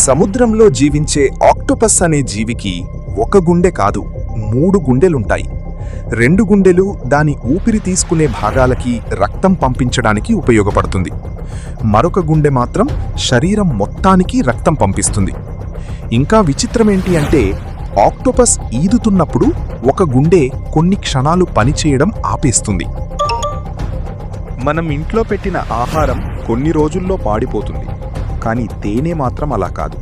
సముద్రంలో జీవించే ఆక్టోపస్ అనే జీవికి ఒక గుండె కాదు, 3 గుండెలుంటాయి. 2 గుండెలు దాని ఊపిరి తీసుకునే భాగాలకి రక్తం పంపించడానికి ఉపయోగపడుతుంది. మరొక గుండె మాత్రం శరీరం మొత్తానికి రక్తం పంపిస్తుంది. ఇంకా విచిత్రమేంటి అంటే ఆక్టోపస్ ఈదుతున్నప్పుడు ఒక గుండె కొన్ని క్షణాలు పనిచేయడం ఆపేస్తుంది. మనం ఇంట్లో పెట్టిన ఆహారం కొన్ని రోజుల్లో పాడిపోతుంది, కానీ తేనె మాత్రం అలా కాదు.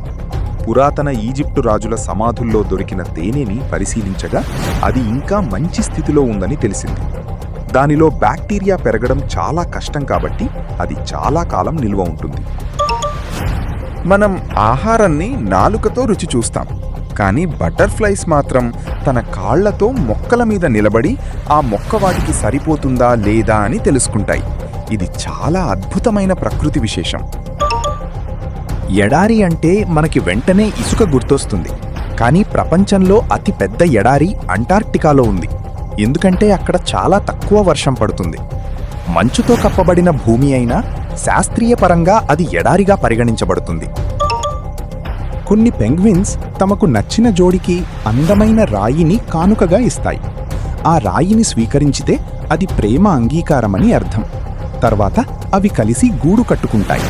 పురాతన ఈజిప్టు రాజుల సమాధుల్లో దొరికిన తేనెని పరిశీలించగా అది ఇంకా మంచి స్థితిలో ఉందని తెలిసింది. దానిలో బ్యాక్టీరియా పెరగడం చాలా కష్టం కాబట్టి అది చాలా కాలం నిల్వ ఉంటుంది. మనం ఆహారాన్ని నాలుకతో రుచి చూస్తాం, కానీ బటర్ఫ్లైస్ మాత్రం తన కాళ్లతో మొక్కల మీద నిలబడి ఆ మొక్క వాటికి సరిపోతుందా లేదా అని తెలుసుకుంటాయి. ఇది చాలా అద్భుతమైన ప్రకృతి విశేషం. ఎడారి అంటే మనకి వెంటనే ఇసుక గుర్తొస్తుంది, కానీ ప్రపంచంలో అతి పెద్ద ఎడారి అంటార్క్టికాలో ఉంది. ఎందుకంటే అక్కడ చాలా తక్కువ వర్షం పడుతుంది. మంచుతో కప్పబడిన భూమి అయినా శాస్త్రీయ పరంగా అది ఎడారిగా పరిగణించబడుతుంది. కొన్ని పెంగ్విన్స్ తమకు నచ్చిన జోడికి అందమైన రాయిని కానుకగా ఇస్తాయి. ఆ రాయిని స్వీకరించితే అది ప్రేమ అంగీకారమని అర్థం. తర్వాత అవి కలిసి గూడు కట్టుకుంటాయి.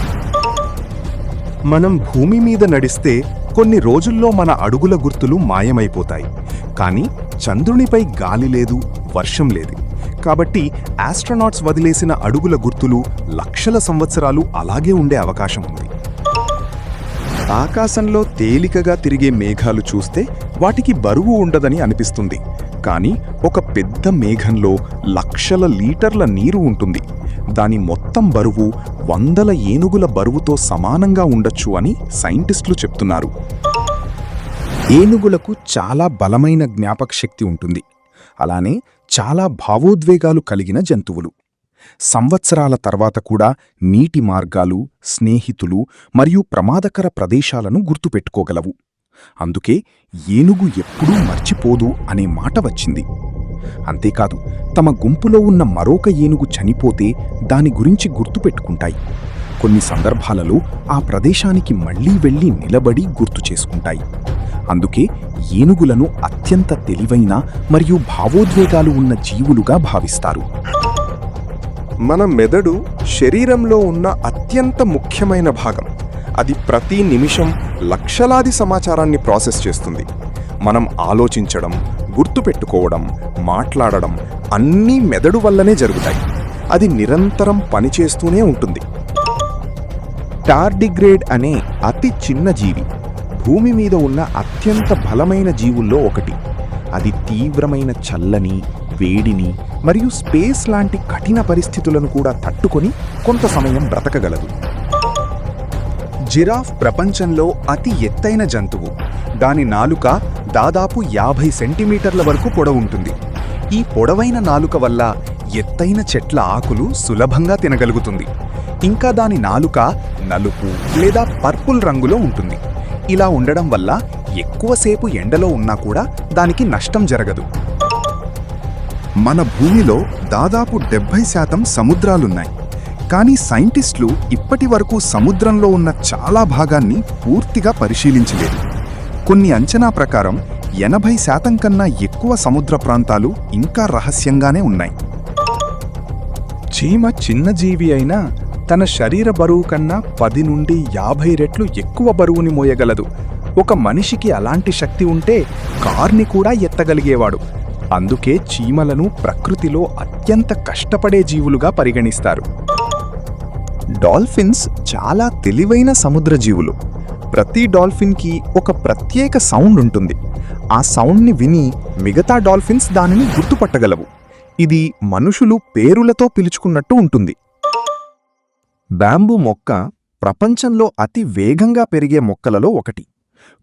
మనం భూమి మీద నడిస్తే కొన్ని రోజుల్లో మన అడుగుల గుర్తులు మాయమైపోతాయి. కానీ చంద్రునిపై గాలి లేదు, వర్షం లేదు. కాబట్టి ఆస్ట్రోనాట్స్ వదిలేసిన అడుగుల గుర్తులు లక్షల సంవత్సరాలు అలాగే ఉండే అవకాశం ఉంది. ఆకాశంలో తేలికగా తిరిగే మేఘాలు చూస్తే వాటికి బరువు ఉండదని అనిపిస్తుంది, కానీ ఒక పెద్ద మేఘంలో లక్షల లీటర్ల నీరు ఉంటుంది. దాని మొత్తం బరువు 100 ఏనుగుల బరువుతో సమానంగా ఉండొచ్చు అని సైంటిస్టులు చెప్తున్నారు. ఏనుగులకు చాలా బలమైన జ్ఞాపకశక్తి ఉంటుంది. అలానే చాలా భావోద్వేగాలు కలిగిన జంతువులు. సంవత్సరాల తర్వాత కూడా నీటి మార్గాలు, స్నేహితులు మరియు ప్రమాదకర ప్రదేశాలను గుర్తుపెట్టుకోగలవు. అందుకే ఏనుగు ఎప్పుడూ మర్చిపోదు అనే మాట వచ్చింది. అంతేకాదు, తమ గుంపులో ఉన్న మరొక ఏనుగు చనిపోతే దాని గురించి గుర్తుపెట్టుకుంటాయి. కొన్ని సందర్భాలలో ఆ ప్రదేశానికి మళ్లీ వెళ్లి నిలబడి గుర్తు చేసుకుంటాయి. అందుకే ఏనుగులను అత్యంత తెలివైన మరియు భావోద్వేగాలు ఉన్న జీవులుగా భావిస్తారు. మన మెదడు శరీరంలో ఉన్న అత్యంత ముఖ్యమైన భాగం. అది ప్రతి నిమిషం లక్షలాది సమాచారాన్ని ప్రాసెస్ చేస్తుంది. మనం ఆలోచించడం, గుర్తుపెట్టుకోవడం, మాట్లాడడం అన్నీ మెదడు వల్లనే జరుగుతాయి. అది నిరంతరం పనిచేస్తూనే ఉంటుంది. టార్డిగ్రేడ్ అనే అతి చిన్న జీవి భూమి మీద ఉన్న అత్యంత బలమైన జీవుల్లో ఒకటి. అది తీవ్రమైన చల్లని, వేడిని మరియు స్పేస్ లాంటి కఠిన పరిస్థితులను కూడా తట్టుకొని కొంత సమయం బ్రతకగలదు. జిరాఫ్ ప్రపంచంలో అతి ఎత్తైన జంతువు. దాని నాలుక దాదాపు 50 సెంటీమీటర్ల వరకు పొడవుంటుంది. ఈ పొడవైన నాలుక వల్ల ఎత్తైన చెట్ల ఆకులు సులభంగా తినగలుగుతుంది. ఇంకా దాని నాలుక నలుపు లేదా పర్పుల్ రంగులో ఉంటుంది. ఇలా ఉండడం వల్ల ఎక్కువసేపు ఎండలో ఉన్నా కూడా దానికి నష్టం జరగదు. మన భూమిలో దాదాపు 70% సముద్రాలున్నాయి. కానీ సైంటిస్టులు ఇప్పటి వరకు సముద్రంలో ఉన్న చాలా భాగాన్ని పూర్తిగా పరిశీలించలేదు. కొన్ని అంచనా ప్రకారం 80% కన్నా ఎక్కువ సముద్ర ప్రాంతాలు ఇంకా రహస్యంగానే ఉన్నాయి. చీమ చిన్న జీవి అయినా తన శరీర బరువు కన్నా 10 నుండి 50 రెట్లు ఎక్కువ బరువుని మోయగలదు. ఒక మనిషికి అలాంటి శక్తి ఉంటే కార్ని కూడా ఎత్తగలిగేవాడు. అందుకే చీమలను ప్రకృతిలో అత్యంత కష్టపడే జీవులుగా పరిగణిస్తారు. డాల్ఫిన్స్ చాలా తెలివైన సముద్ర జీవులు. ప్రతి డాల్ఫిన్కి ఒక ప్రత్యేక సౌండ్ ఉంటుంది. ఆ సౌండ్ని విని మిగతా డాల్ఫిన్స్ దానిని గుర్తుపట్టగలవు. ఇది మనుషులు పేరులతో పిలుచుకున్నట్టు ఉంటుంది. బ్యాంబూ మొక్క ప్రపంచంలో అతి వేగంగా పెరిగే మొక్కలలో ఒకటి.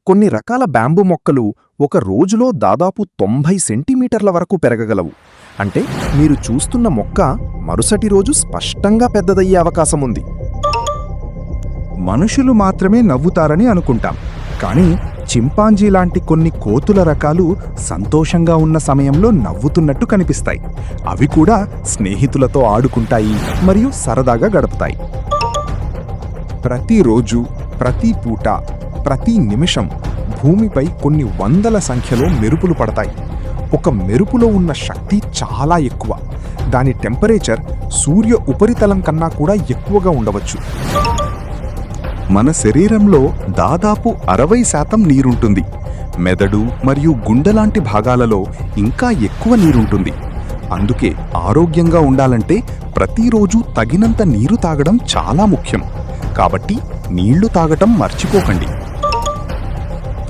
కొన్ని రకాల బ్యాంబూ మొక్కలు ఒక రోజులో దాదాపు 90 సెంటీమీటర్ల వరకు పెరగగలవు. అంటే మీరు చూస్తున్న మొక్క మరుసటి రోజు స్పష్టంగా పెద్దదయ్యే అవకాశం ఉంది. మనుషులు మాత్రమే నవ్వుతారని అనుకుంటాం, కానీ చింపాంజీ లాంటి కొన్ని కోతుల రకాలు సంతోషంగా ఉన్న సమయంలో నవ్వుతున్నట్టు కనిపిస్తాయి. అవి కూడా స్నేహితులతో ఆడుకుంటాయి మరియు సరదాగా గడుపుతాయి. ప్రతిరోజు, ప్రతి పూట ప్రతి నిమిషం భూమిపై కొన్ని వందల సంఖ్యలో మెరుపులు పడతాయి. ఒక మెరుపులో ఉన్న శక్తి చాలా ఎక్కువ. దాని టెంపరేచర్ సూర్య ఉపరితలం కన్నా కూడా ఎక్కువగా ఉండవచ్చు. మన శరీరంలో దాదాపు 60% నీరుంటుంది. మెదడు మరియు గుండెలాంటి భాగాలలో ఇంకా ఎక్కువ నీరుంటుంది. అందుకే ఆరోగ్యంగా ఉండాలంటే ప్రతిరోజు తగినంత నీరు తాగడం చాలా ముఖ్యం. కాబట్టి నీళ్లు తాగటం మర్చిపోకండి.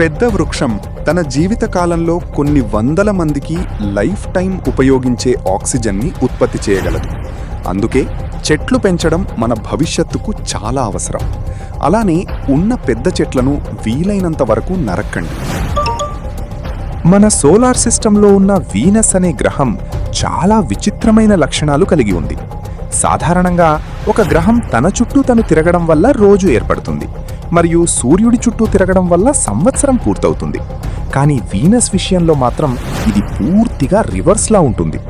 పెద్ద వృక్షం తన జీవితకాలంలో కొన్ని వందల మందికి లైఫ్ టైం ఉపయోగించే ఆక్సిజన్ని ఉత్పత్తి చేయగలదు. అందుకే చెట్లు పెంచడం మన భవిష్యత్తుకు చాలా అవసరం. అలానే ఉన్న పెద్ద చెట్లను వీలైనంత వరకు నరక్కండి. మన సోలార్ సిస్టంలో ఉన్న వీనస్ అనే గ్రహం చాలా విచిత్రమైన లక్షణాలు కలిగి ఉంది. సాధారణంగా ఒక గ్రహం తన చుట్టూ తను తిరగడం వల్ల రోజు ఏర్పడుతుంది, మరియు సూర్యుడి చుట్టూ తిరగడం వల్ల సంవత్సరం పూర్తవుతుంది. కానీ వీనస్ విషయంలో మాత్రం ఇది పూర్తిగా రివర్స్లా ఉంటుంది.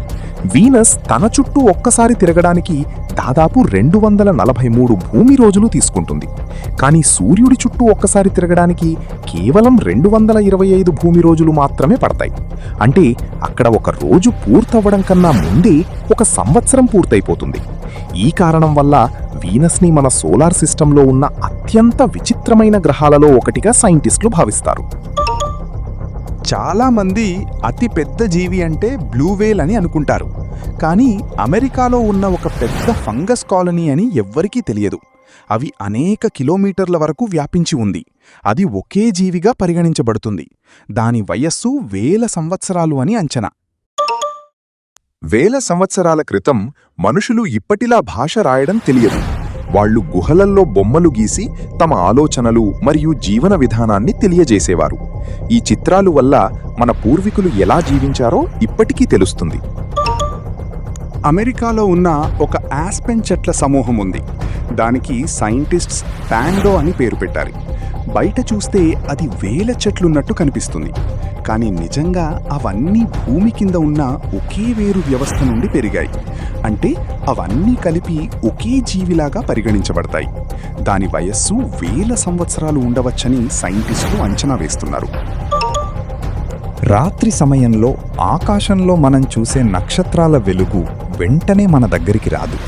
వీనస్ తన చుట్టూ ఒక్కసారి తిరగడానికి దాదాపు 243 భూమి రోజులు తీసుకుంటుంది. కానీ సూర్యుడి చుట్టూ ఒక్కసారి తిరగడానికి కేవలం 225 భూమి రోజులు మాత్రమే పడతాయి. అంటే అక్కడ ఒక రోజు పూర్తవ్వడం కన్నా ముందే ఒక సంవత్సరం పూర్తయిపోతుంది. ఈ కారణం వల్ల వీనస్ని మన సోలార్ సిస్టంలో ఉన్న అత్యంత విచిత్రమైన గ్రహాలలో ఒకటిగా సైంటిస్టులు భావిస్తారు. చాలామంది అతి పెద్ద జీవి అంటే బ్లూ వేల్ అని అనుకుంటారు. కానీ అమెరికాలో ఉన్న ఒక పెద్ద ఫంగస్ కాలనీ అని ఎవ్వరికీ తెలియదు. అవి అనేక కిలోమీటర్ల వరకు వ్యాపించి ఉంది. అది ఒకే జీవిగా పరిగణించబడుతుంది. దాని వయస్సు 1000 సంవత్సరాలు అని అంచనా. 1000 సంవత్సరాల క్రితం మనుషులు ఇప్పటిలా భాష రాయడం తెలియదు. వాళ్ళు గుహలల్లో బొమ్మలు గీసి తమ ఆలోచనలు మరియు జీవన విధానాన్ని తెలియజేసేవారు. ఈ చిత్రాలు వల్ల మన పూర్వీకులు ఎలా జీవించారో ఇప్పటికీ తెలుస్తుంది. అమెరికాలో ఉన్న ఒక ఆస్పెన్ చెట్ల సమూహం ఉంది. దానికి సైంటిస్ట్స్ పాండో అని పేరు పెట్టారు. బయట చూస్తే అది 1000 చెట్లున్నట్టు కనిపిస్తుంది. కానీ నిజంగా అవన్నీ భూమి కింద ఉన్న ఒకే వేరు వ్యవస్థ నుండి పెరిగాయి. అంటే అవన్నీ కలిపి ఒకే జీవిలాగా పరిగణించబడతాయి. దాని వయస్సు 1000 సంవత్సరాలు ఉండవచ్చని సైంటిస్టులు అంచనా వేస్తున్నారు. రాత్రి సమయంలో ఆకాశంలో మనం చూసే నక్షత్రాల వెలుగు వెంటనే మన దగ్గరికి రాదు.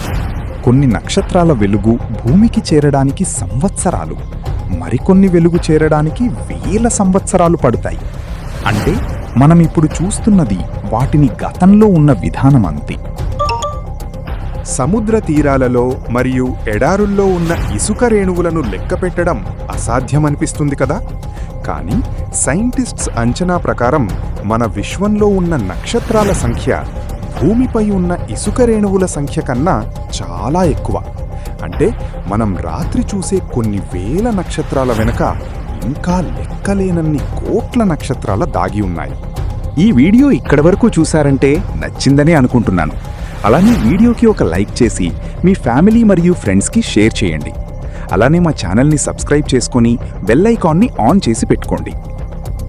కొన్ని నక్షత్రాల వెలుగు భూమికి చేరడానికి సంవత్సరాలు, మరికొన్ని వెలుగు చేరడానికి 1000 సంవత్సరాలు పడతాయి. అంటే మనం ఇప్పుడు చూస్తున్నది వాటిని గతంలో ఉన్న విధానం అంతే. సముద్ర తీరాలలో మరియు ఎడారుల్లో ఉన్న ఇసుక రేణువులను లెక్కపెట్టడం అసాధ్యమనిపిస్తుంది కదా. కానీ సైంటిస్ట్స్ అంచనా ప్రకారం మన విశ్వంలో ఉన్న నక్షత్రాల సంఖ్య భూమిపై ఉన్న ఇసుక రేణువుల సంఖ్య కన్నా చాలా ఎక్కువ. అంటే మనం రాత్రి చూసే కొన్ని వేల నక్షత్రాల వెనుక ఇంకా లెక్కలేనన్ని కోట్ల నక్షత్రాల దాగి ఉన్నాయి. ఈ వీడియో ఇక్కడి వరకు చూశారంటే నచ్చిందనే అనుకుంటున్నాను. అలానే వీడియోకి ఒక లైక్ చేసి మీ ఫ్యామిలీ మరియు ఫ్రెండ్స్కి షేర్ చేయండి. అలానే మా ఛానల్ని సబ్స్క్రైబ్ చేసుకొని బెల్ ఐకాన్ని ఆన్ చేసి పెట్టుకోండి.